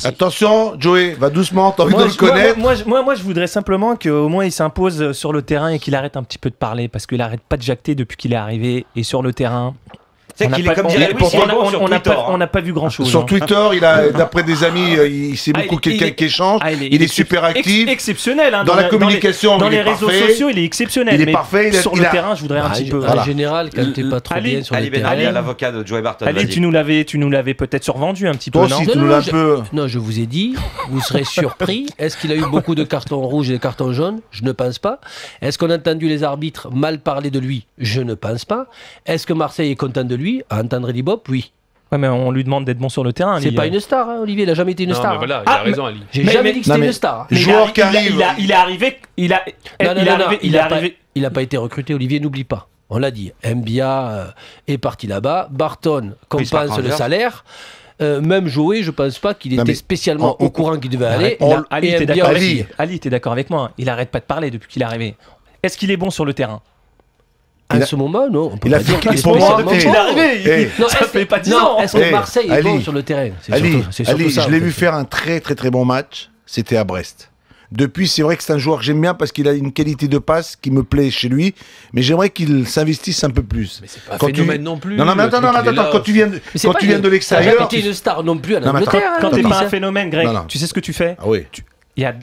Attention, Joey, va doucement, t'as envie de le connaître. Moi, je voudrais simplement qu'au moins il s'impose sur le terrain et qu'il arrête un petit peu de parler, parce qu'il arrête pas de jacter depuis qu'il est arrivé. Et sur le terrain, on n'a pas vu grand chose. Sur Twitter, d'après des amis, c'est beaucoup quelqu'un qui échange. Il est super actif. Exceptionnel. Dans la communication, dans les réseaux sociaux, il est exceptionnel. Il est parfait. Sur le terrain, je voudrais un petit peu. En général, quand t'es pas trop bien sur le terrain. Ali, l'avocat de Joey Barton. Ali, tu nous l'avais peut-être survendu un petit peu, non? Non, je vous ai dit, vous serez surpris. Est-ce qu'il a eu beaucoup de cartons rouges et de cartons jaunes? Je ne pense pas. Est-ce qu'on a entendu les arbitres mal parler de lui? Je ne pense pas. Est-ce que Marseille est content de lui? À entendre Libop, oui. Ouais, mais on lui demande d'être bon sur le terrain. C'est pas une star, hein, Olivier. Il a jamais été une star. Mais voilà, il a raison, Ali. J'ai jamais dit que c'était une star. Joueur qui arrive. Il est arrivé. Il a pas été recruté. Olivier, n'oublie pas. On l'a dit. Mbia est parti là-bas. Barton compense le salaire. Même Joey, je pense pas qu'il était spécialement au courant qu'il devait aller. Ali était d'accord avec moi. Il arrête pas de parler depuis qu'il est arrivé. Est-ce qu'il est bon sur le terrain? À ce moment, non. Il a fait pour moi depuis qu'il est arrivé. Ça fait pas 10 ans. Est-ce que Marseille est bon sur le terrain? Ali, je l'ai vu faire un très très très bon match. C'était à Brest. Depuis, c'est vrai que c'est un joueur que j'aime bien parce qu'il a une qualité de passe qui me plaît chez lui. Mais j'aimerais qu'il s'investisse un peu plus. Mais c'est pas un phénomène non plus. Non, mais attends. Quand tu viens de l'extérieur. Tu n'as pas été une star non plus en Angleterre. Quand t'es pas un phénomène, Greg, tu sais ce que tu fais? Ah oui.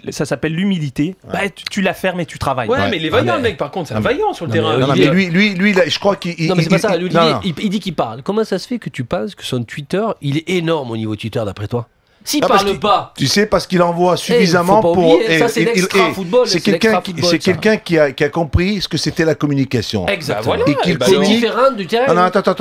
Ça s'appelle l'humilité. Ouais. Bah, tu la fermes et tu travailles. Ouais, mais il est vaillant, le mec, par contre. C'est un vaillant sur le terrain. Non, mais lui, je crois qu'il. Non, mais c'est pas ça. Il dit qu'il parle. Comment ça se fait que tu penses que son Twitter, il est énorme au niveau Twitter, d'après toi? S'il parle pas. Tu sais, parce qu'il envoie suffisamment pour. Ça, c'est l'extra-football. C'est quelqu'un qui a compris ce que c'était la communication. Exactement. Et qu'il c'est différent du terrain. Non, attends.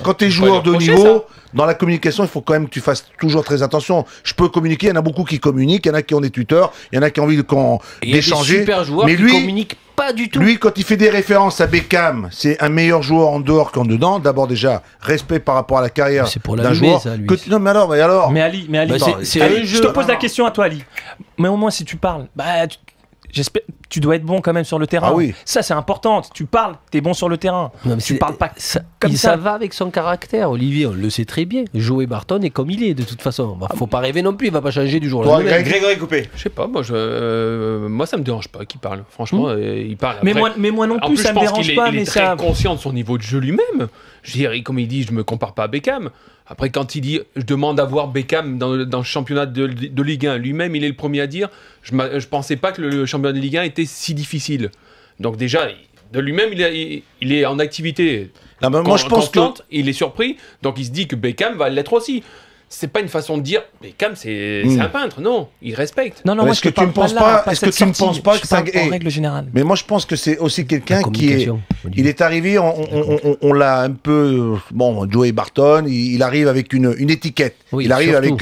Quand tu es joueur de haut niveau, dans la communication, il faut quand même que tu fasses toujours très attention. Je peux communiquer, il y en a beaucoup qui communiquent, il y en a qui ont des tuteurs, il y en a qui ont envie d'échanger. Il y a des super joueurs qui communiquent pas du tout. Lui, quand il fait des références à Beckham, c'est un meilleur joueur en dehors qu'en dedans. D'abord, déjà, respect par rapport à la carrière d'un joueur. Ça, lui. Non, mais alors. Mais Ali, je te pose la question à toi, Ali. Mais au moins, si tu parles, j'espère. Tu dois être bon quand même sur le terrain. Ah oui. Ça, c'est important. Tu parles, t'es bon sur le terrain. Non, mais tu parles pas comme ça. Ça va avec son caractère, Olivier. On le sait très bien. Joey Barton est comme il est, de toute façon. Faut pas rêver non plus. Il va pas changer du jour au lendemain. Grégory Coupé. Je sais pas. Moi, ça me dérange pas qu'il parle. Franchement, il parle. Mais moi non plus, ça me dérange pas. Il est très conscient de son niveau de jeu lui-même. Je dirais, comme il dit, je me compare pas à Beckham. Après, quand il dit, je demande à voir Beckham dans le championnat de Ligue 1, lui-même, il est le premier à dire, je pensais pas que le championnat de Ligue 1 était si difficile. Donc déjà, de lui-même, il est en activité. Moi, je pense constante, il est surpris, donc il se dit que Beckham va l'être aussi. C'est pas une façon de dire Beckham c'est un peintre, non, il respecte. Non, moi, est-ce que tu ne penses pas que c'est en règle générale. Mais moi je pense que c'est aussi quelqu'un qui est il est arrivé, on l'a un peu Joey Barton, il arrive avec une étiquette. Oui, il arrive avec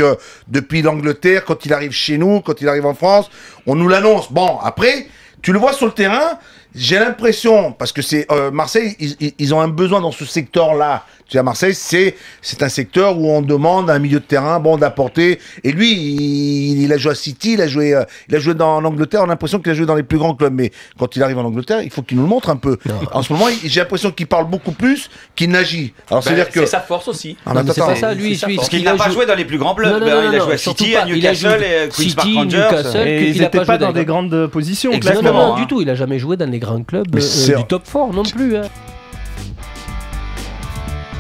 depuis l'Angleterre, quand il arrive chez nous, quand il arrive en France, on nous l'annonce. Bon, après tu le vois sur le terrain, j'ai l'impression, parce que c'est Marseille, ils ont un besoin dans ce secteur-là. Tu sais, à Marseille, c'est un secteur où on demande à un milieu de terrain d'apporter. Et lui, il a joué à City, il a joué en Angleterre. On a l'impression qu'il a joué dans les plus grands clubs. Mais quand il arrive en Angleterre, il faut qu'il nous le montre un peu. Non. En ce moment, j'ai l'impression qu'il parle beaucoup plus qu'il n'agit. Alors c'est sa force aussi. C'est pas ça, lui. Parce qu'il n'a pas joué dans les plus grands clubs. Il a joué à City, à Newcastle et Queen's Park Rangers. Et il n'était pas dans des grandes positions. Exactement, du tout. Il n'a jamais joué dans les grands clubs du top 4 non plus.